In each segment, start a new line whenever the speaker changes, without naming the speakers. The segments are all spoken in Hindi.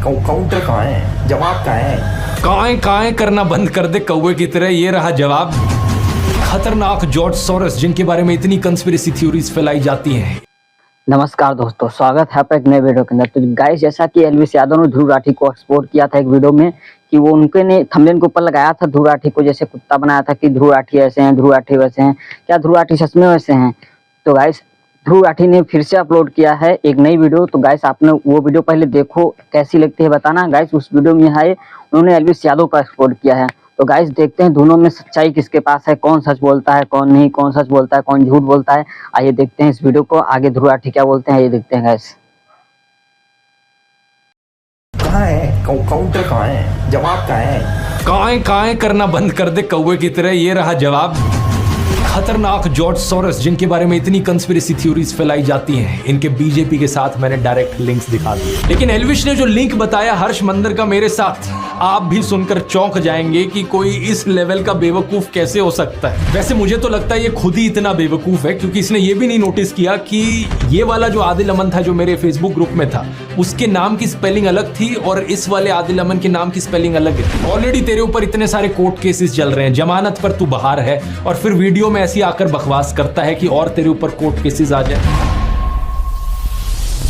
काउंटर कहाँ है? जवाब कहाँ है?
काएं करना बंद कर दे कौवे की तरह, ये रहा जवाब। खतरनाक जॉर्ज सोरोस, जिनके बारे में इतनी कंस्पिरेसी थ्योरीज फैलाई जाती हैं।
नमस्कार दोस्तों, स्वागत है आपका एक नए वीडियो के अंदर। तो गाइस, जैसा कि एल्विस यादव ने ध्रुव राठी को एक्सपोर्ट किया था एक वीडियो में कि वो उनके ने थंबनेल के ऊपर लगाया था ध्रुव राठी को जैसे कुत्ता बनाया था कि ध्रुव राठी ऐसे हैं, ध्रुव राठी वैसे हैं। क्या ध्रुव राठी सच में वैसे हैं? तो गाइस, ध्रुव राठी ने फिर से अपलोड किया है एक नई वीडियो। तो गाइस, आपने वो वीडियो पहले देखो, कैसी लगती है बताना। गाइस, उस वीडियो में है उन्होंने एल्विस यादव को एक्सपोर्ट किया है। तो गाइस, देखते हैं दोनों में सच्चाई किसके पास है, कौन सच बोलता है कौन नहीं, कौन सच बोलता है कौन झूठ बोलता है। आइए देखते हैं इस वीडियो को, आगे ध्रुव राठी क्या बोलते हैं, ये देखते हैं गाइस।
कहाँ है? काउंटर कहाँ है? जवाब कहाँ है?
काएं करना बंद कर दे कौवे की तरह, ये रहा जवाब। खतरनाक जॉर्ज सोरोस, जिनके बारे में इतनी कंस्पिरेसी थ्योरीज फैलाई जाती हैं, इनके बीजेपी के साथ मैंने डायरेक्ट लिंक्स दिखा दिए। लेकिन एल्विश ने जो लिंक बताया हर्ष मंदर का मेरे साथ, आप भी सुनकर चौंक जाएंगे कि कोई इस लेवल का बेवकूफ कैसे हो सकता है। वैसे मुझे तो लगता है ये खुद ही इतना बेवकूफ है, क्योंकि इसने ये भी नहीं नोटिस किया कि ये वाला जो आदिल अमन था जो मेरे फेसबुक ग्रुप में था, उसके नाम की स्पेलिंग अलग थी और इस वाले आदिल अमन के नाम की स्पेलिंग अलग है। ऑलरेडी तेरे ऊपर इतने सारे कोर्ट केसेस चल रहे हैं, जमानत पर तू बाहर है, और फिर वीडियो में ऐसी आकर बकवास करता है कि और तेरे ऊपर कोर्ट केसेस आ जाए।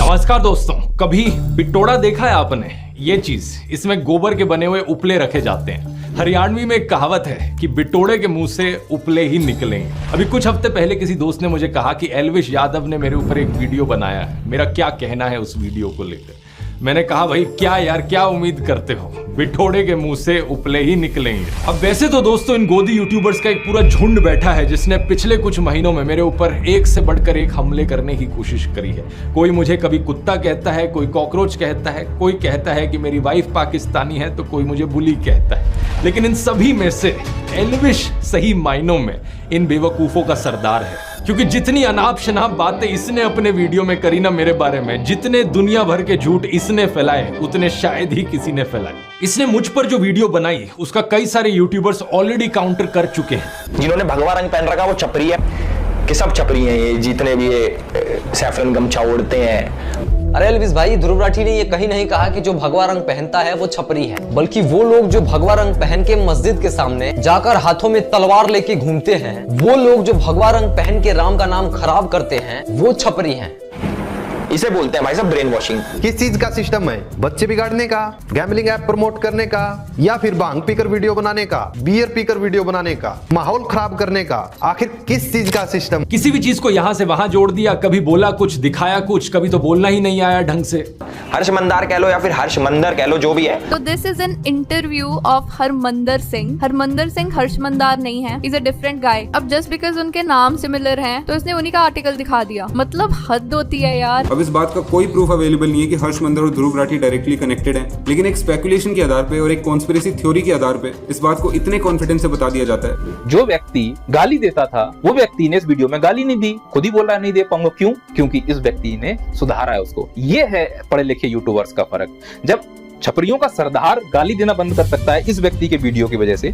नमस्कार दोस्तों, कभी बिटोड़ा देखा है आपने? ये चीज, इसमें गोबर के बने हुए उपले रखे जाते हैं। हरियाणवी में एक कहावत है कि बिटोड़े के मुंह से उपले ही निकलेंगे। अभी कुछ हफ्ते पहले किसी दोस्त ने मुझे कहा कि एल्विश यादव ने मेरे ऊपर एक वीडियो बनाया है, मेरा क्या कहना है उस वीडियो को लेकर। मैंने कहा, भाई क्या यार, क्या उम्मीद करते हो, बिठोड़े के मुंह से उपले ही निकलेंगे। अब वैसे तो दोस्तों, इन गोदी यूट्यूबर्स का एक पूरा झुंड बैठा है जिसने पिछले कुछ महीनों में मेरे ऊपर एक से बढ़कर एक हमले करने की कोशिश करी है। कोई मुझे कभी कुत्ता कहता है, कोई कॉकरोच कहता है, कोई कहता है कि मेरी वाइफ पाकिस्तानी है, तो कोई मुझे बुली कहता है। लेकिन इन सभी में से एल्विश सही मायनों में इन बेवकूफों का सरदार है, क्योंकि जितनी अनाप शनाप बातें इसने अपने वीडियो में करी ना मेरे बारे में, जितने दुनिया भर के झूठ इसने फैलाए, उतने शायद ही किसी ने फैलाए। इसने मुझ पर जो वीडियो बनाई, उसका कई सारे यूट्यूबर्स ऑलरेडी काउंटर कर चुके हैं।
जिन्होंने भगवा रंग पहन रखा वो छपरी है कि सब छपरी हैं, ये जितने भी ये सैफरन गमछा ओढ़ते हैं।
अरे एल्विस भाई, ध्रुव राठी ने ये कहीं नहीं कहा कि जो भगवा रंग पहनता है वो छपरी है, बल्कि वो लोग जो भगवा रंग पहन के मस्जिद के सामने जाकर हाथों में तलवार लेके घूमते हैं, वो लोग जो भगवा रंग पहन के राम का नाम खराब करते हैं, वो छपरी हैं।
इसे बोलते हैं भाई साहब ब्रेन वॉशिंग।
किस चीज का सिस्टम है? बच्चे बिगाड़ने का, गैम्बलिंग ऐप प्रमोट करने का, या फिर भांग पीकर वीडियो बनाने का, बियर पीकर वीडियो बनाने का, माहौल खराब करने का? आखिर किस चीज का सिस्टम?
किसी भी चीज को यहाँ से वहां जोड़ दिया, कभी बोला कुछ, दिखाया कुछ, कभी तो बोलना ही नहीं आया ढंग से।
हर्ष मंदार कह लो या फिर हर्ष मंदर कह लो, जो भी है।
तो this is an interview of Harmandar Singh. Harmandar Singh Harsh Mandar नहीं है, इज अ डिफरेंट गाय। अब जस्ट बिकॉज उनके नाम सिमिलर हैं, तो इसने उन्हीं का आर्टिकल दिखा दिया। मतलब हद होती है यार।
अब इस बात का कोई प्रूफ अवेलेबल नहीं है कि हर्ष मंदर और ध्रुव राठी डायरेक्टली कनेक्टेड हैं, लेकिन एक स्पेकुलेशन के आधार पे और एक कॉन्स्पिरेसी थ्योरी के आधार पे इस बात को इतने कॉन्फिडेंस से बता दिया जाता है।
जो व्यक्ति गाली देता था, वो व्यक्ति ने इस वीडियो में गाली नहीं दी, खुद ही बोल रहा है नहीं दे पाऊंगा। क्यों? क्योंकि इस व्यक्ति ने सुधारा है उसको। ये है पढ़े लिखे यूट्यूबर्स का फर्क। जब छपरियों का सरदार गाली देना बंद कर सकता है इस व्यक्ति के वीडियो की वजह से,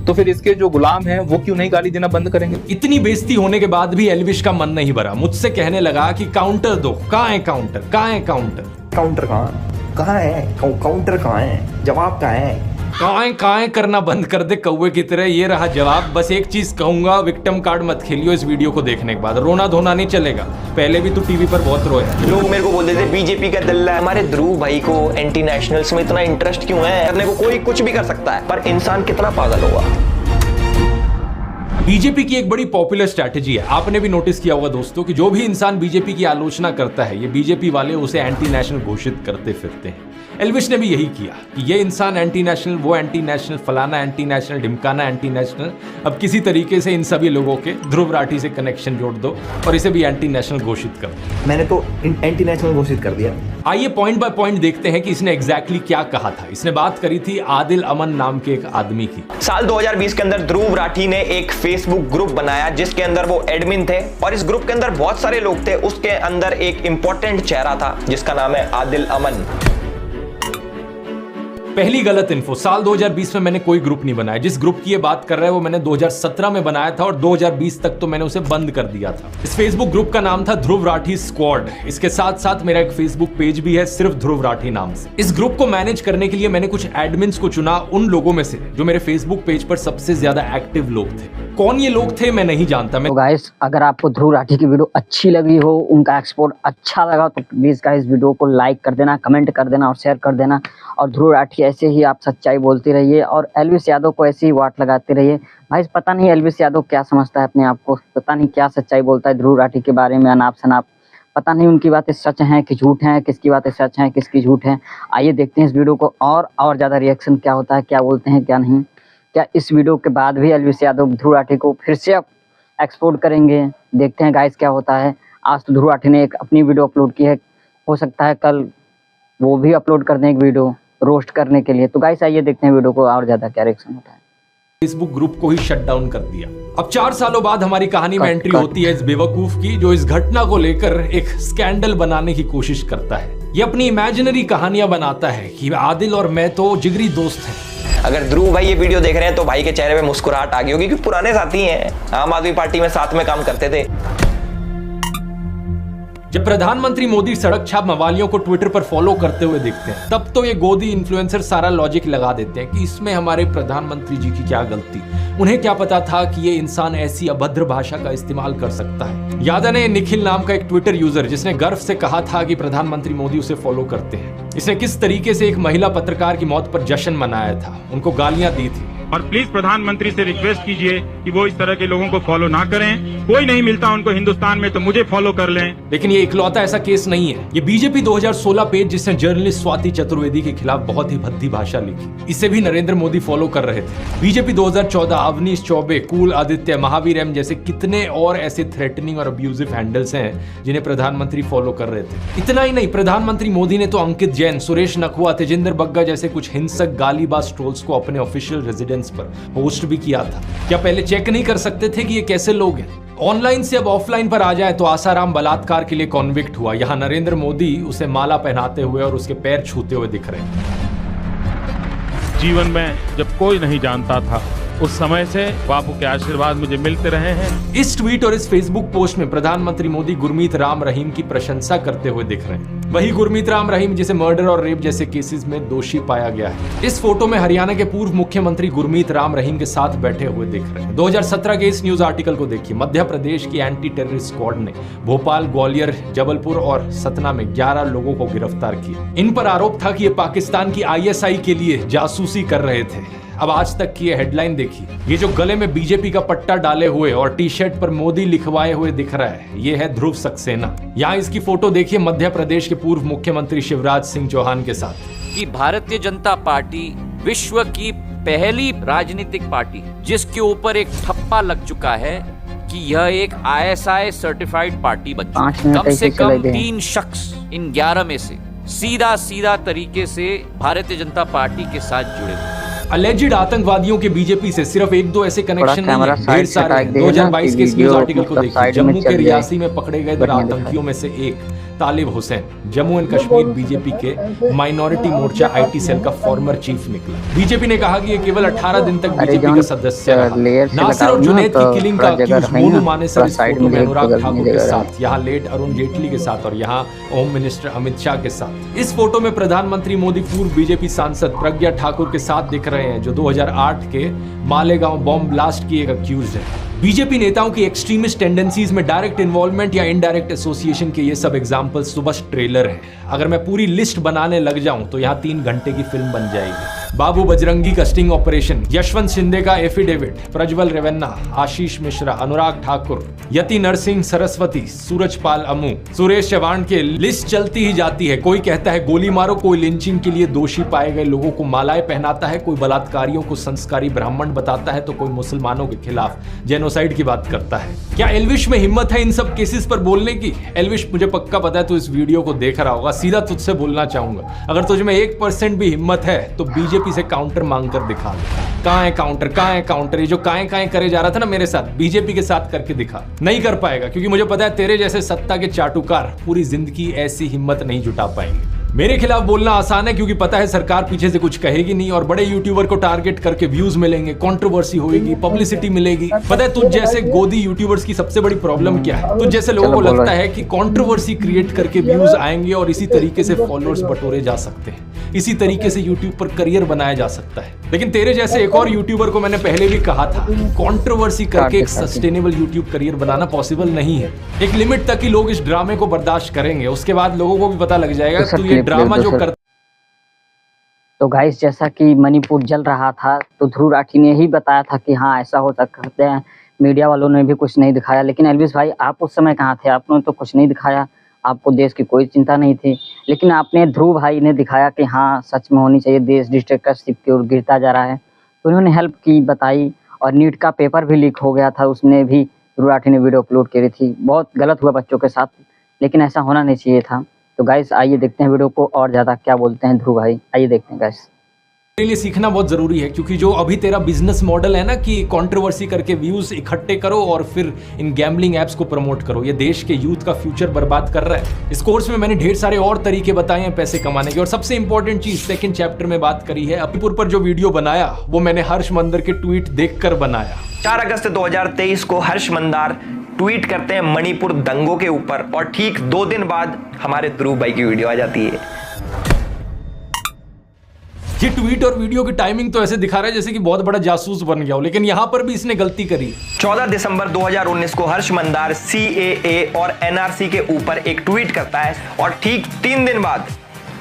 तो फिर इसके जो गुलाम हैं वो क्यों नहीं गाली देना बंद करेंगे?
इतनी बेइज्जती होने के बाद भी एल्विश का मन नहीं भरा, मुझसे कहने लगा कि काउंटर दो। कहाँ है काउंटर? कहाँ है काउंटर?
काउंटर कहाँ है? काउंटर कहाँ है? जवाब कहाँ है?
काएं करना बंद कर दे कौवे की तरह, ये रहा जवाब। बस एक चीज कहूंगा, विक्टिम कार्ड मत खेलियो इस वीडियो को देखने के बाद। रोना धोना नहीं चलेगा, पहले भी तू टीवी पर बहुत रोया।
लोग मेरे को बोलते थे बीजेपी का दल्ला है। हमारे ध्रुव भाई को एंटी नेशनल्स में इतना इंटरेस्ट क्यों है? करने को कोई कुछ भी कर सकता है, पर इंसान कितना पागल होगा।
बीजेपी की एक बड़ी पॉपुलर स्ट्रैटेजी है, आपने भी नोटिस किया होगा दोस्तों, कि जो भी इंसान बीजेपी की आलोचना करता है, ये बीजेपी वाले उसे एंटी नेशनल घोषित करते फिरते हैं। एल्विश ने भी यही किया कि ये इंसान एंटी नेशनल, वो एंटी नेशनल, फलाना एंटी नेशनल, ढिमकाना एंटी नेशनल। अब किसी तरीके से इन सभी लोगों के ध्रुव राठी से कनेक्शन जोड़ दो और इसे भी एंटी नेशनल घोषित कर दो।
मैंने तो एंटी नेशनल घोषित कर दिया।
आइए पॉइंट बाय पॉइंट देखते हैं कि इसने एग्जैक्टली क्या कहा था। इसने बात करी थी आदिल अमन नाम के एक आदमी की।
साल 2020 के अंदर ध्रुव राठी ने एक फेसबुक ग्रुप बनाया जिसके अंदर वो एडमिन थे, और इस ग्रुप के अंदर बहुत सारे लोग थे। उसके अंदर एक इंपॉर्टेंट चेहरा था जिसका नाम है आदिल अमन।
पहली गलत इन्फो, साल 2020 में मैंने कोई ग्रुप नहीं बनाया। जिस ग्रुप की ये बात कर रहा है वो मैंने 2017 में बनाया था और 2020 तक तो मैंने उसे बंद कर दिया था। इस फेसबुक ग्रुप का नाम था ध्रुव राठी स्क्वाड। इसके साथ साथ मेरा एक फेसबुक पेज भी है सिर्फ ध्रुव राठी नाम से। इस ग्रुप को मैनेज करने के लिए मैंने कुछ एडमिन्स को चुना, उन लोगों में से जो मेरे फेसबुक पेज पर सबसे ज्यादा एक्टिव लोग थे। कौन ये लोग थे मैं नहीं जानता।
तो गाइस, अगर आपको ध्रुव राठी की वीडियो अच्छी लगी हो, उनका एक्सपोर्ट अच्छा लगा, तो प्लीज गाइस वीडियो को लाइक कर देना, कमेंट कर देना और शेयर कर देना। और ध्रुव राठी ऐसे ही आप सच्चाई बोलते रहिए और एल्विस यादव को ऐसे ही वाट लगाते रहिए। भाई पता नहीं एल्विस यादव क्या समझता है अपने आप को, पता नहीं क्या सच्चाई बोलता है ध्रुव राठी के बारे में अनाप शनाप। पता नहीं उनकी बातें सच हैं कि झूठ हैं, किसकी बातें सच हैं किसकी झूठ हैं। आइए देखते हैं इस वीडियो को और ज़्यादा रिएक्शन क्या होता है, क्या बोलते हैं क्या नहीं। क्या इस वीडियो के बाद भी एल्विस यादव ध्रुव राठी को फिर से एक्सपोर्ट करेंगे? देखते हैं गाइस क्या होता है। आज तो ध्रुव राठी ने एक अपनी वीडियो अपलोड की है, हो सकता है कल वो भी अपलोड कर दें एक वीडियो रोस्ट करने के लिए। तो गाइस आइए देखते हैं वीडियो को और ज़्यादा क्या रिएक्शन होता है।
फेसबुक ग्रुप को ही शट डाउन कर दिया। अब 4 सालों बाद हमारी कहानी में एंट्री होती है इस बेवकूफ की, जो इस घटना को लेकर एक स्कैंडल बनाने की कोशिश करता है। ये अपनी इमेजिनरी कहानियां बनाता है कि आदिल और मैं तो जिगरी दोस्त हैं।
अगर ध्रुव भाई ये वीडियो देख रहे हैं तो भाई के चेहरे पे मुस्कुराहट आ गई होगी, क्योंकि पुराने साथी हैं, आम आदमी पार्टी में साथ में काम करते थे।
जब प्रधानमंत्री मोदी सड़क छाप मवालियों को ट्विटर पर फॉलो करते हुए दिखते हैं, तब तो ये गोदी इन्फ्लुएंसर सारा लॉजिक लगा देते हैं कि इसमें हमारे प्रधानमंत्री जी की क्या गलती। उन्हें क्या पता था कि ये इंसान ऐसी अभद्र भाषा का इस्तेमाल कर सकता है। याद है निखिल नाम का एक ट्विटर यूजर जिसने गर्व से कहा था कि प्रधानमंत्री मोदी उसे फॉलो करते हैं। इसने किस तरीके से एक महिला पत्रकार की मौत पर जश्न मनाया था, उनको गालियां दी थी।
और प्लीज प्रधानमंत्री से रिक्वेस्ट कीजिए कि वो इस तरह के लोगों को फॉलो ना करें। कोई नहीं मिलता उनको हिंदुस्तान में तो मुझे फॉलो कर लें।
लेकिन ये इकलौता ऐसा केस नहीं है। ये बीजेपी 2016 पेज जिसने जर्नलिस्ट स्वाति चतुर्वेदी के खिलाफ बहुत ही भद्दी भाषा लिखी, इसे भी नरेंद्र मोदी फॉलो कर रहे थे। बीजेपी 2014 अवनीश चौबे, कूल आदित्य, महावीर एम जैसे कितने और ऐसे थ्रेटनिंग और अब्यूजिव हैंडल्स हैं जिन्हें प्रधानमंत्री फॉलो कर रहे थे। इतना ही नहीं, प्रधानमंत्री मोदी ने तो अंकित जैन, सुरेश नखवा, तेजिंदर बग्गा जैसे कुछ हिंसक गालीबाज ट्रोल्स को अपने ऑफिशियल रेजिडेंस पर पोस्ट भी किया था। क्या पहले चेक नहीं कर सकते थे कि ये कैसे लोग हैं? ऑनलाइन से अब ऑफलाइन पर आ जाए तो आसाराम बलात्कार के लिए कॉन्विक्ट हुआ। यहाँ नरेंद्र मोदी उसे माला पहनाते हुए और उसके पैर छूते हुए दिख रहे हैं।
जीवन में जब कोई नहीं जानता था, उस समय से बापू के आशीर्वाद मुझे मिलते रहे हैं।
इस ट्वीट और इस फेसबुक पोस्ट में प्रधानमंत्री मोदी गुरमीत राम रहीम की प्रशंसा करते हुए दिख रहे हैं। वही गुरमीत राम रहीम जिसे मर्डर और रेप जैसे केसेस में दोषी पाया गया है। इस फोटो में हरियाणा के पूर्व मुख्यमंत्री गुरमीत राम रहीम के साथ बैठे हुए दिख रहे हैं। 2017 के इस न्यूज आर्टिकल को देखिए। मध्य प्रदेश की एंटी टेररिस्ट स्क्वाड ने भोपाल, ग्वालियर, जबलपुर और सतना में 11 लोगों को गिरफ्तार किया। इन पर आरोप था कि ये पाकिस्तान की ISI के लिए जासूसी कर रहे थे। अब आज तक की ये हेडलाइन देखिए। ये जो गले में बीजेपी का पट्टा डाले हुए और टी-शर्ट पर मोदी लिखवाए हुए दिख रहा है, ये है ध्रुव सक्सेना। यहाँ इसकी फोटो देखिए मध्य प्रदेश के पूर्व मुख्यमंत्री शिवराज सिंह चौहान के साथ।
कि भारतीय जनता पार्टी विश्व की पहली राजनीतिक पार्टी जिसके ऊपर एक ठप्पा लग चुका है कि यह एक ISI सर्टिफाइड पार्टी बन चुकी है। कम से कम 3 शख्स इन 11 में से सीधा तरीके से भारतीय जनता पार्टी के साथ जुड़े हुए।
अलेजिड आतंकवादियों के बीजेपी से सिर्फ 1-2 ऐसे कनेक्शन नहीं है, ढेर सारे। 2022 के इस न्यूज आर्टिकल को देखिए। जम्मू के रियासी में पकड़े गए आतंकियों में से एक तालिब हुसैन जम्मू एंड कश्मीर बीजेपी के माइनॉरिटी मोर्चा IT सेल का फॉर्मर चीफ निकला। बीजेपी ने कहा कि ये केवल 18 दिन तक बीजेपी का सदस्य रहा। नासिर और जुनैद की किलिंग का अक्यूज मोनू मानेसर इस फोटो में अनुराग ठाकुर के साथ, यहाँ लेट अरुण जेटली के साथ और यहाँ होम मिनिस्टर अमित शाह के साथ। इस फोटो में प्रधानमंत्री मोदी पूर्व बीजेपी सांसद प्रज्ञा ठाकुर के साथ दिख रहे हैं, जो 2008 के मालेगांव बॉम्ब ब्लास्ट की एक अक्यूज है। बीजेपी नेताओं की एक्सट्रीमिस्ट टेंडेंसीज में डायरेक्ट इन्वॉल्वमेंट या इनडायरेक्ट एसोसिएशन के ये सब एग्जांपल्स तो बस ट्रेलर हैं। अगर मैं पूरी लिस्ट बनाने लग जाऊं तो यहाँ 3 घंटे की फिल्म बन जाएगी। बाबू बजरंगी का स्टिंग ऑपरेशन, यशवंत शिंदे का एफिडेविट, प्रज्वल रेवन्ना, आशीष मिश्रा, अनुराग ठाकुर, यति नरसिंह सरस्वती, सूरजपाल अमू, सुरेश चव्हाण के लिस्ट चलती ही जाती है। कोई कहता है गोली मारो, कोई लिंचिंग के लिए दोषी पाए गए लोगों को मालाएं पहनाता है, कोई बलात्कारियों को संस्कारी ब्राह्मण बताता है, तो कोई मुसलमानों के खिलाफ जेनोसाइड की बात करता है। क्या एल्विश में हिम्मत है इन सब केसेस पर बोलने की? एल्विश, मुझे पक्का पता है तू इस वीडियो को देख रहा होगा। सीधा तुझसे बोलना चाहूंगा, अगर तुझ में 1% भी हिम्मत है तो बीजेपी से काउंटर मांग कर दिखा दे। कहां है काउंटर, कहां है काउंटर? ये जो काएं करे जा रहा था ना मेरे साथ, बीजेपी के साथ करके दिखा। नहीं कर पाएगा, क्योंकि मुझे पता है तेरे जैसे सत्ता के चाटुकार पूरी जिंदगी ऐसी हिम्मत नहीं जुटा पाएंगे। मेरे खिलाफ बोलना आसान है क्योंकि पता है सरकार पीछे से कुछ कहेगी नहीं और बड़े यूट्यूबर को टारगेट करके व्यूज मिलेंगे, कंट्रोवर्सी होगी, पब्लिसिटी मिलेगी। पता है तुझ जैसे गोदी यूट्यूबर्स की सबसे बड़ी प्रॉब्लम क्या है? तुझ जैसे लोगों को लगता है कि कंट्रोवर्सी क्रिएट करके व्यूज आएंगे और इसी तरीके से फॉलोअर्स बटोरे जा सकते हैं, इसी तरीके से यूट्यूब पर करियर बनाया जा सकता है। लेकिन तेरे जैसे एक और यूट्यूबर को मैंने पहले भी कहा था, कंट्रोवर्सी करके एक सस्टेनेबल यूट्यूब करियर बनाना पॉसिबल नहीं है। एक लिमिट तक ही लोग इस ड्रामे को बर्दाश्त करेंगे, उसके बाद लोगों को भी पता लग जाएगा तो ये ड्रामा जो करता।
तो गाइस जैसा कि मणिपुर जल रहा था तो ध्रुव राठी ने ही बताया था कि हाँ ऐसा हो सकते हैं, मीडिया वालों ने भी कुछ नहीं दिखाया। लेकिन एल्विस भाई आप उस समय कहाँ थे? आपने तो कुछ नहीं दिखाया, आपको देश की कोई चिंता नहीं थी। लेकिन आपने ध्रुव भाई ने दिखाया कि हाँ सच में होनी चाहिए, देश डिक्टेटरशिप की ओर गिरता जा रहा है, तो उन्होंने हेल्प की, बताई। और नीट का पेपर भी लीक हो गया था, उसमें भी ध्रुव राठी ने वीडियो अपलोड करी थी। बहुत गलत हुआ बच्चों के साथ, लेकिन ऐसा होना नहीं चाहिए था। तो गाइस आइए देखते हैं वीडियो को और ज़्यादा क्या बोलते हैं ध्रुव भाई, आइए देखते हैं गाइस।
तेरे लिए सीखना बहुत जरूरी है क्योंकि जो अभी तेरा बिजनेस मॉडल है ना कि कंट्रोवर्सी करके व्यूज इकट्ठे करो और फिर इन गैम्बलिंग एप्स को प्रमोट करो, ये देश के यूथ का फ्यूचर बर्बाद कर रहा है। इस कोर्स में मैंने ढेर सारे और तरीके बताए हैं पैसे कमाने के, और सबसे इंपॉर्टेंट चीज सेकंड चैप्टर में बात करी है। मणिपुर पर जो वीडियो बनाया वो मैंने हर्ष मंदर के ट्वीट देखकर बनाया।
4 अगस्त 2023 को हर्ष मंदार ट्वीट करते हैं मणिपुर दंगों के ऊपर और ठीक 2 दिन बाद हमारे ध्रुव भाई की वीडियो आ जाती है।
ये ट्वीट और वीडियो की टाइमिंग तो ऐसे दिखा रहा है जैसे कि बहुत बड़ा जासूस बन गया हो, लेकिन यहां पर भी इसने गलती करी।
14 दिसंबर 2019 को हर्ष मंदार CAA और NRC के ऊपर एक ट्वीट करता है और ठीक 3 दिन बाद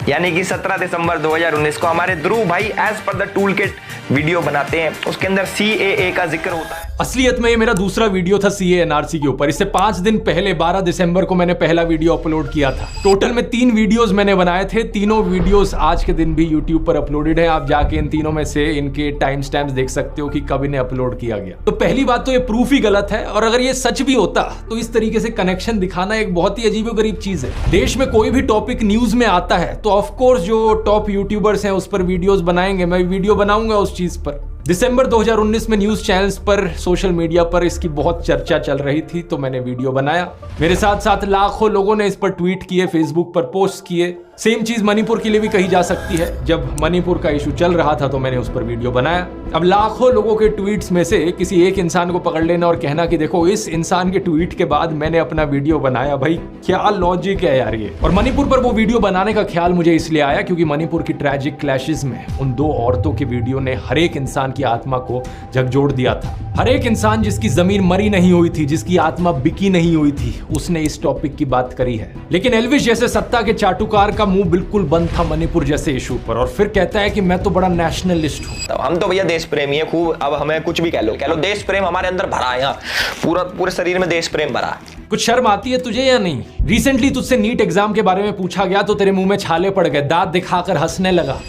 यानी कि 17 दिसंबर 2019 को हमारे ध्रुव भाई as per the tool kit video बनाते हैं, उसके अंदर CAA का जिक्र होता है।
असलियत में ये मेरा दूसरा वीडियो था CAA NRC के ऊपर। इससे 5 दिन पहले 12 दिसंबर को मैंने पहला वीडियो अपलोड किया था। टोटल में 3 वीडियोस मैंने बनाए थे, तीनों वीडियोस आज के दिन भी यूट्यूब पर अपलोडेड है। आप जाके इन तीनों में से इनके टाइम स्टैम्प्स देख सकते हो कि कब इन्हें अपलोड किया गया। तो पहली बात तो ये प्रूफ ही गलत है, और अगर ये सच भी होता तो इस तरीके से कनेक्शन दिखाना एक बहुत ही अजीबोगरीब चीज है। देश में कोई भी टॉपिक न्यूज में आता है तो ऑफकोर्स जो टॉप यूट्यूबर्स हैं उस पर वीडियोस बनाएंगे, मैं वीडियो बनाऊंगा उस चीज पर। दिसंबर 2019 में न्यूज चैनल्स पर, सोशल मीडिया पर इसकी बहुत चर्चा चल रही थी तो मैंने वीडियो बनाया। मेरे साथ साथ लाखों लोगों ने इस पर ट्वीट किए, फेसबुक पर पोस्ट किए। सेम चीज मणिपुर के लिए भी कही जा सकती है। जब मणिपुर का इशू चल रहा था तो मैंने उस पर वीडियो बनाया। अब लाखों लोगों के ट्वीट्स में से किसी एक इंसान को पकड़ लेना और कहना कि देखो इस इंसान के ट्वीट के बाद मैंने अपना वीडियो बनाया, भाई क्या लॉजिक है यार ये। और मणिपुर पर वो वीडियो बनाने का ख्याल मुझे इसलिए आया क्योंकि मणिपुर की ट्रैजिक क्लैशेस में उन 2 औरतों की वीडियो ने हर एक इंसान की आत्मा को झकझोर दिया था। हर एक इंसान जिसकी जमीन मरी नहीं हुई थी, जिसकी आत्मा बिकी नहीं हुई थी, उसने इस टॉपिक की बात करी है। लेकिन एल्विश जैसे सत्ता के चाटुकार का मुंह बिल्कुल बंद था मणिपुर जैसे इशू पर, और फिर कहता है कि मैं तो बड़ा नेशनलिस्ट हूं।
तो हम तो भैया देश प्रेमी है खूब, अब हमें कुछ भी कह लो देश प्रेम हमारे अंदर भरा है, यहाँ पूरे शरीर में देश प्रेम भरा है।
कुछ शर्म आती है तुझे या नहीं? रिसेंटली तुझसे नीट एग्जाम के बारे में पूछा गया तो तेरे मुंह में छाले पड़ गए, दांत दिखाकर हंसने लगा।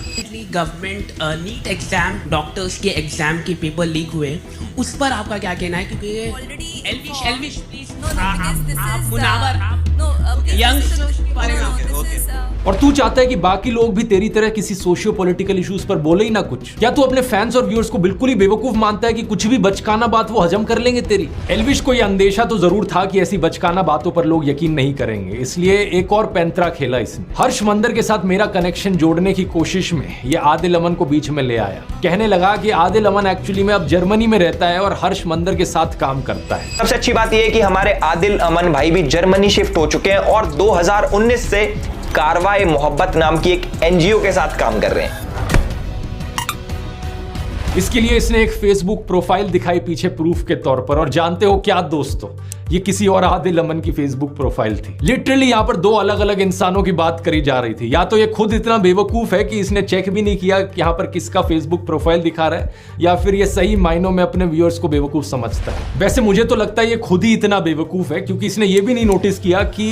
गवर्नमेंट नीट एग्जाम, डॉक्टर्स के एग्जाम के पेपर लीक हुए, उस पर आपका क्या कहना है? क्योंकि एल्विश प्लीज आप मुनावर
और तू चाहता है कि बाकी लोग भी तेरी तरह किसी सोशियो पॉलिटिकल इश्यूज पर बोले ही ना कुछ। क्या तू अपने फैंस और व्यूअर्स को बिल्कुल ही बेवकूफ मानता है कि कुछ भी बचकाना बात वो हजम कर लेंगे तेरी? एल्विश को यह अंदेशा तो जरूर था कि ऐसी बचकाना बातों पर लोग यकीन नहीं करेंगे, इसलिए एक और पैंतरा खेला इसने। हर्ष मंदर के साथ मेरा कनेक्शन जोड़ने की कोशिश में ये आदिल अमन को बीच में ले आया। कहने लगा कि आदिल अमन एक्चुअली में अब जर्मनी में रहता है और हर्ष मंदर के साथ काम करता है।
सबसे अच्छी बात यह है कि हमारे आदिल अमन भाई भी जर्मनी शिफ्ट हो चुके हैं और 2019 से कारवाए मोहब्बत नाम की एक NGO के साथ काम कर रहे हैं।
इसके लिए इसने एक फेसबुक प्रोफाइल दिखाई पीछे प्रूफ के तौर पर, और जानते हो क्या दोस्तों, ये किसी और आदिल अमन की फेसबुक प्रोफाइल थी। लिटरली यहाँ पर 2 अलग अलग इंसानों की बात करी जा रही थी। या तो ये खुद इतना बेवकूफ है कि इसने चेक भी नहीं किया कि यहाँ पर किसका फेसबुक प्रोफाइल दिखा रहा है, या फिर ये सही मायनों में अपने व्यूअर्स को बेवकूफ समझता है। वैसे मुझे तो लगता है ये खुद ही इतना बेवकूफ है क्योंकि इसने ये भी नहीं नोटिस किया कि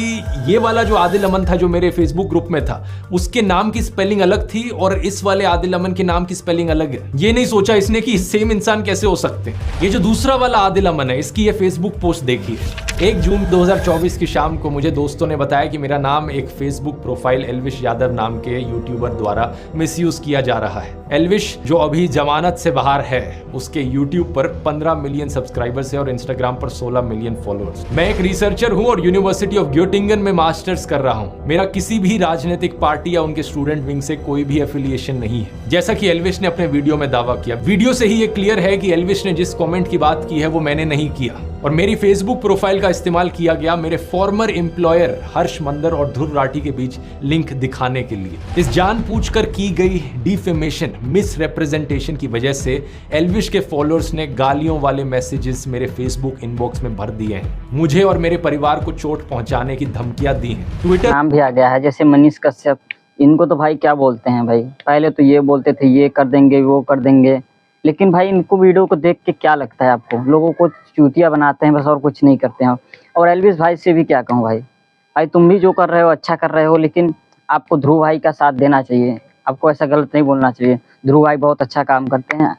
ये वाला जो आदिल अमन था जो मेरे फेसबुक ग्रुप में था, उसके नाम की स्पेलिंग अलग थी और इस वाले आदिल अमन के नाम की स्पेलिंग अलग है। ये नहीं सोचा इसने कि सेम इंसान कैसे हो सकते हैं। ये जो दूसरा वाला आदिल अमन है, इसकी ये फेसबुक पोस्ट देखी, 1 जून 2024 की शाम को मुझे दोस्तों ने बताया कि मेरा नाम एक फेसबुक प्रोफाइल एल्विश यादव नाम के यूट्यूबर द्वारा मिसयूज किया जा रहा है। एल्विश जो अभी जमानत से बाहर है, उसके यूट्यूब पर 15 मिलियन सब्सक्राइबर्स है और इंस्टाग्राम पर 16 मिलियन फॉलोअर्स। मैं एक रिसर्चर हूं और यूनिवर्सिटी ऑफ ग्योटिंगन में मास्टर्स कर रहा हूं। मेरा किसी भी राजनीतिक पार्टी या उनके स्टूडेंट विंग से कोई भी एफिलिएशन नहीं है, जैसा कि एल्विश ने अपने वीडियो में दावा किया। वीडियो से ही ये क्लियर है कि एल्विश ने जिस कमेंट की बात की है वो मैंने नहीं किया और मेरी फेसबुक प्रोफाइल का इस्तेमाल किया गया मेरे फॉर्मर एम्प्लॉयर हर्ष मंदर और ध्रुव राठी के बीच लिंक दिखाने के लिए। इस जानबूझकर की गई डिफेमेशन, मिस रिप्रेजेंटेशन की वजह से एल्विश के फॉलोअर्स ने गालियों वाले मैसेजेस मेरे फेसबुक इनबॉक्स में भर दिए हैं। मुझे और मेरे परिवार को चोट पहुंचाने की धमकियां दी हैं। ट्विटर
नाम भी आ गया है, जैसे मनीष कश्यप, इनको तो भाई क्या बोलते हैं भाई, पहले तो ये बोलते थे ये कर देंगे वो कर देंगे, लेकिन भाई इनको वीडियो को देख के क्या लगता है आपको, लोगों को चूतिया बनाते हैं बस और कुछ नहीं करते हैं। और एल्विश भाई से भी क्या कहूँ भाई तुम भी जो कर रहे हो अच्छा कर रहे हो, लेकिन आपको ध्रुव भाई का साथ देना चाहिए, आपको ऐसा गलत नहीं बोलना चाहिए। ध्रुव भाई बहुत अच्छा काम करते हैं।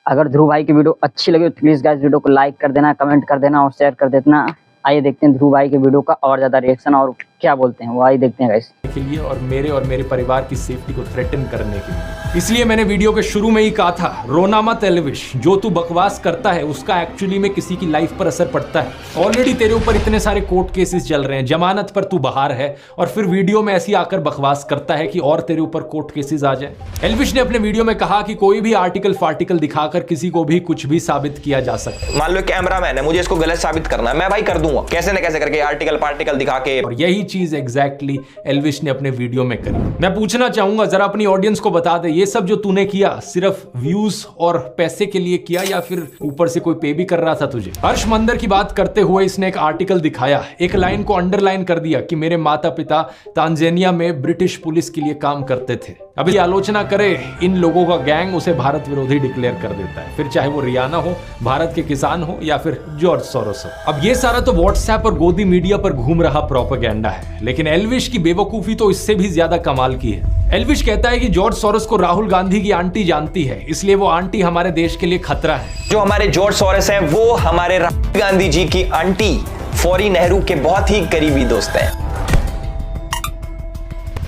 अगर ध्रुव भाई की वीडियो अच्छी लगे तो प्लीज़ गाइस वीडियो को लाइक कर देना, कमेंट कर देना और शेयर कर देना। आइए देखते हैं ध्रुव भाई के वीडियो का और ज़्यादा रिएक्शन और क्या बोलते हैं वो, आइए देखते हैं गाइस।
के लिए और मेरे परिवार की सेफ्टी को थ्रेटन करने के लिए। इसलिए मैंने वीडियो के शुरू में ही कहा था, रोना मत एल्विश, जो तू बकवास करता है उसका एक्चुअली में किसी की लाइफ पर असर पड़ता है। ऑलरेडी तेरे ऊपर इतने सारे कोर्ट केसेस चल रहे हैं, जमानत पर तू बाहर है और फिर वीडियो में ऐसी आकर बकवास करता है कि और तेरे ऊपर कोर्ट केसेस आ जाए। एल्विश ने अपने वीडियो में कहा कि कोई भी आर्टिकल फार्टिकल दिखाकर किसी को भी कुछ भी साबित किया जा सकता है।
मान लो कैमरामैन है, मुझे इसको गलत साबित करना है, मैं भाई कर दूंगा कैसे न कैसे करके आर्टिकल पार्टिकल दिखा के।
और यही चीज एग्जैक्टली एल्विश ने अपने वीडियो में करी। मैं पूछना चाहूंगा जरा अपनी ऑडियंस को बता दे, ये सब जो तूने किया सिर्फ व्यूज और पैसे के लिए किया या फिर ऊपर से कोई पे भी कर रहा था तुझे? हर्ष मंदर की बात करते हुए इसने एक आर्टिकल दिखाया, एक लाइन को अंडरलाइन कर दिया कि मेरे माता पिता तांजानिया में ब्रिटिश पुलिस के लिए काम करते थे। अभी आलोचना करे इन लोगों का गैंग उसे भारत विरोधी डिक्लेयर कर देता है, फिर चाहे वो रियाना हो, भारत के किसान हो या फिर जॉर्ज सोरोस हो। अब ये सारा तो व्हाट्सएप और गोदी मीडिया पर घूम रहा प्रोपेगेंडा है, लेकिन एल्विश की बेवकूफी तो इससे भी ज्यादा कमाल की है। एल्विश कहता है कि जॉर्ज सोरोस को राहुल गांधी की आंटी जानती है, इसलिए वो आंटी हमारे देश के लिए खतरा है।
जो हमारे जॉर्ज सोरोस हैं वो हमारे राहुल गांधी जी की आंटी फौरी नेहरू के बहुत ही करीबी दोस्त हैं।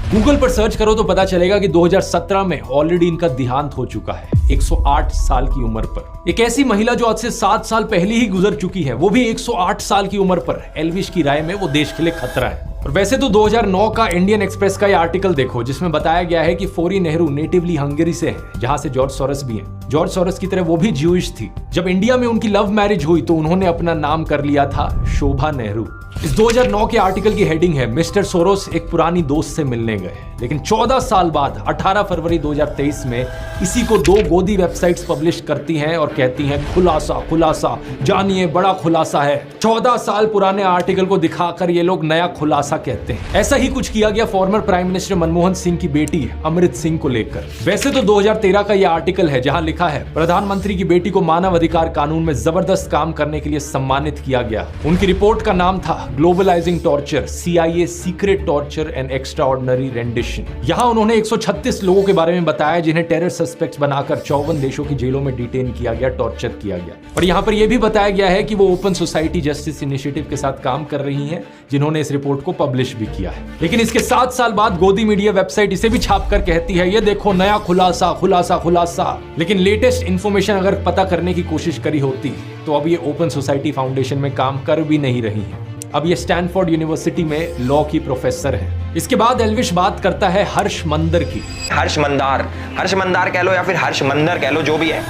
गूगल पर सर्च करो तो पता चलेगा कि 2017 में ऑलरेडी इनका देहांत हो चुका है, 108 साल की उम्र पर। एक ऐसी महिला जो आज से 7 साल पहले ही गुजर चुकी है, वो भी 108 साल की उम्र पर। एल्विश की राय में वो देश के लिए खतरा है। और वैसे तो 2009 का इंडियन एक्सप्रेस का ये आर्टिकल देखो, जिसमें बताया गया है कि फौरी नेहरू नेटिवली हंगरी से है, जहां से जॉर्ज सोरोस भी है। जॉर्ज सोरोस की तरह वो भी ज्यूइश थी। जब इंडिया में उनकी लव मैरिज हुई तो उन्होंने अपना नाम कर लिया था शोभा नेहरू। इस 2009 के आर्टिकल की हेडिंग है, मिस्टर सोरोस एक पुरानी दोस्त से मिलने गए। लेकिन 14 साल बाद 18 फरवरी 2023 में इसी को 2 गोदी वेबसाइट्स पब्लिश करती हैं और कहती हैं खुलासा खुलासा, जानिए बड़ा खुलासा है। 14 साल पुराने आर्टिकल को दिखाकर ये लोग नया खुलासा कहते हैं। ऐसा ही कुछ किया गया former prime minister Manmohan Singh की बेटी अमृत सिंह को लेकर। वैसे तो 2013 का यह आर्टिकल है जहां लिखा है, प्रधानमंत्री की बेटी को मानव अधिकार कानून में जबरदस्त काम करने के लिए सम्मानित किया गया। उनकी रिपोर्ट का नाम था globalizing torture, CIA secret torture and extraordinary rendition. यहां उन्होंने 136 लोगों के बारे में बताया जिन्हें टेरर सस्पेक्ट्स बनाकर 54 देशों की जेलों में डिटेन किया गया, टॉर्चर किया गया। और यहां पर यह भी बताया गया है कि वो ओपन सोसाइटी जस्टिस इनिशिएटिव के साथ काम कर रही हैं, जिन्होंने इस रिपोर्ट को पब्लिश भी किया है। लेकिन इसके 7 साल बाद गोदी मीडिया वेबसाइट इसे भी छापकर कहती है, ये देखो नया खुलासा खुलासा खुलासा। लेकिन लेटेस्ट इंफॉर्मेशन अगर पता करने की कोशिश करी होती तो अब ये ओपन सोसाइटी फाउंडेशन में काम कर भी नहीं रही है। अब ये स्टैनफोर्ड यूनिवर्सिटी में लॉ की प्रोफेसर है। इसके बाद एल्विश बात करता है हर्ष मंदर की।
हर्ष मंदार कह लो या फिर हर्ष मंदर कह लो, जो भी है।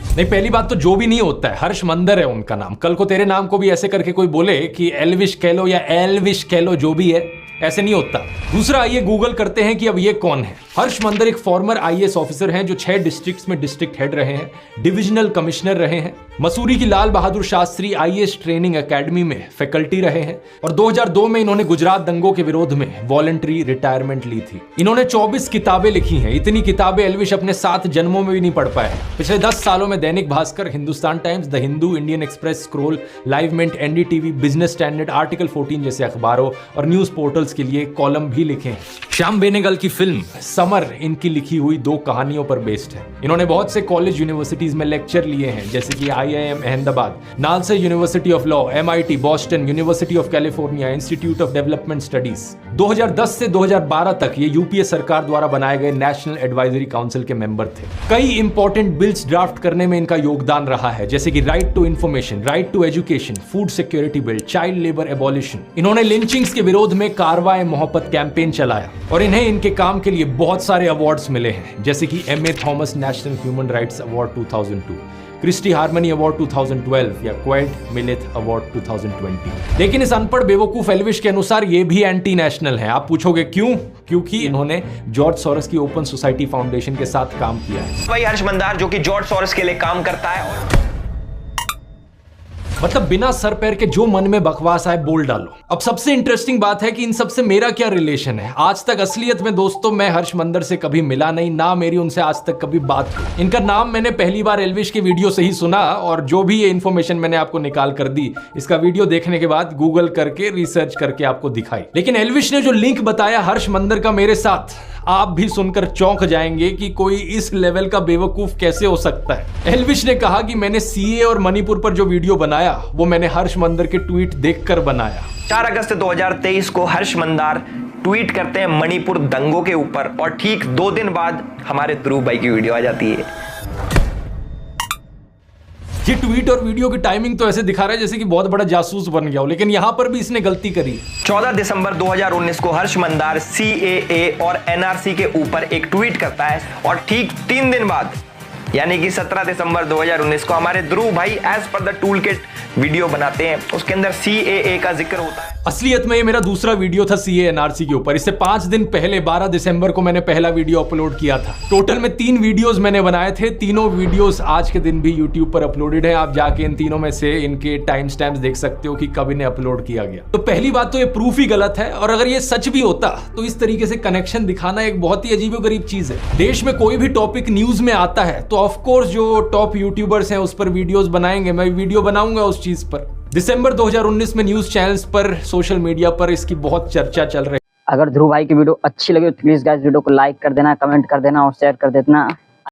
नहीं, पहली बात तो जो भी नहीं होता है, हर्ष मंदर है उनका नाम। कल को तेरे नाम को भी ऐसे करके कोई बोले कि एल्विश कह लो या एल्विश कह लो, जो भी है, ऐसे नहीं होता। दूसरा, आइए गूगल करते हैं कि अब ये कौन है। हर्ष मंदर एक फॉर्मर IAS ऑफिसर हैं जो 6 डिस्ट्रिक्ट्स में डिस्ट्रिक्ट हेड रहे हैं, डिविजनल कमिश्नर रहे हैं, मसूरी की Lal Bahadur Shastri IAS training academy में फैकल्टी रहे हैं और 2002 में इन्होंने गुजरात दंगों के विरोध में वॉलंटरी रिटायरमेंट ली थी। इन्होंने 24 किताबें लिखी हैं। इतनी किताबें एल्विश अपने 7 जन्मों में भी नहीं पढ़ पाए। पिछले 10 सालों में Dainik Bhaskar, Hindustan Times, the Hindu, Indian Express, Scroll, Live Mint, NDTV, business standard, article 14 जैसे अखबारों और न्यूज पोर्टल्स आर्टिकल्स के लिए कॉलम भी लिखे हैं। श्याम बेनेगल की फिल्म समर इनकी लिखी हुई 2 कहानियों पर बेस्ड है। इन्होंने बहुत से कॉलेज यूनिवर्सिटीज में लेक्चर लिए हैं, जैसे कि IIM Ahmedabad, NALSA university of law, MIT Boston, university of California, institute of development studies. 2010 से 2012 तक ये यूपीए सरकार द्वारा बनाए गए नेशनल एडवाइजरी काउंसिल के मेंबर थे। कई इंपॉर्टेंट बिल्स ड्राफ्ट करने में इनका योगदान रहा है, जैसे कि right to information, right to education, food security bill, child labour abolition. इन्होंने लिंचिंग्स के विरोध में कारवाए मोहब्बत कैंपेन चलाया और इन्हें इनके काम के लिए बहुत सारे अवार्ड्स मिले हैं, जैसे कि MA Thomas national human rights award 2002, Christie harmony award 2012 या क्वाइट मिलेथ अवार्ड 2020। लेकिन इस अनपढ़ बेवकूफ एल्विश के अनुसार ये भी एंटी नेशनल है। आप पूछोगे क्यों? क्योंकि इन्होंने जॉर्ज सोरोस की ओपन सोसाइटी फाउंडेशन के साथ काम किया है।
वही हर्ष मंदार जो कि जॉर्ज सोरोस के लिए काम करता है।
मतलब बिना सर पैर के जो मन में बकवास आए बोल डालो। अब सबसे इंटरेस्टिंग बात है कि इन सबसे मेरा क्या रिलेशन है। आज तक असलियत में दोस्तों मैं हर्ष मंदर से कभी मिला नहीं, ना मेरी उनसे आज तक कभी बात हुई। इनका नाम मैंने पहली बार एल्विश के वीडियो से ही सुना और जो भी ये इन्फॉर्मेशन मैंने आपको निकाल कर दी, इसका वीडियो देखने के बाद गूगल करके रिसर्च करके आपको दिखाई। लेकिन एल्विश ने जो लिंक बताया हर्ष मंदर का मेरे साथ, आप भी सुनकर चौंक जाएंगे कि कोई इस लेवल का बेवकूफ कैसे हो सकता है। एल्विश ने कहा कि मैंने CA और मणिपुर पर जो वीडियो बनाया वो मैंने हर्ष मंदर के ट्वीट देखकर बनाया।
4 अगस्त 2023 को हर्ष मंदार ट्वीट करते हैं मणिपुर दंगों के ऊपर और ठीक 2 दिन बाद हमारे ध्रुव भाई की वीडियो आ जाती है।
ये ट्वीट और वीडियो की टाइमिंग तो ऐसे दिखा रहा है जैसे कि बहुत बड़ा जासूस बन गया हो, लेकिन यहां पर भी इसने गलती करी।
14 दिसंबर 2019 को हर्ष मंदार CAA और NRC के ऊपर एक ट्वीट करता है और ठीक 3 दिन बाद यानी कि 17 दिसंबर 2019 को हमारे ध्रुव भाई as per the tool kit video बनाते हैं। उसके अंदर CAA का जिक्र होता है।
असलियत में ये मेरा दूसरा वीडियो था CA NRC के ऊपर। इससे 5 दिन पहले 12 दिसंबर को मैंने पहला वीडियो अपलोड किया था। टोटल में 3 वीडियोस मैंने बनाए थे। तीनों वीडियोस आज के दिन भी यूट्यूब पर अपलोडेड है। आप जाके इन तीनों में से इनके टाइम स्टैम्प्स देख सकते हो कि कब इन्हें अपलोड किया गया। तो पहली बात तो ये प्रूफ ही गलत है, और अगर ये सच भी होता तो इस तरीके से कनेक्शन दिखाना एक बहुत ही अजीबोगरीब चीज है। देश में कोई भी टॉपिक न्यूज में आता है तो ऑफकोर्स जो टॉप यूट्यूबर्स हैं उस पर वीडियोस बनाएंगे। मैं वीडियो बनाऊंगा उस चीज पर। दिसंबर 2019 में न्यूज चैनल्स पर, सोशल मीडिया पर इसकी बहुत चर्चा चल रही है।
अगर ध्रुव भाई की वीडियो अच्छी लगी तो प्लीज गाइस वीडियो को लाइक कर देना, कमेंट कर देना और शेयर कर देना।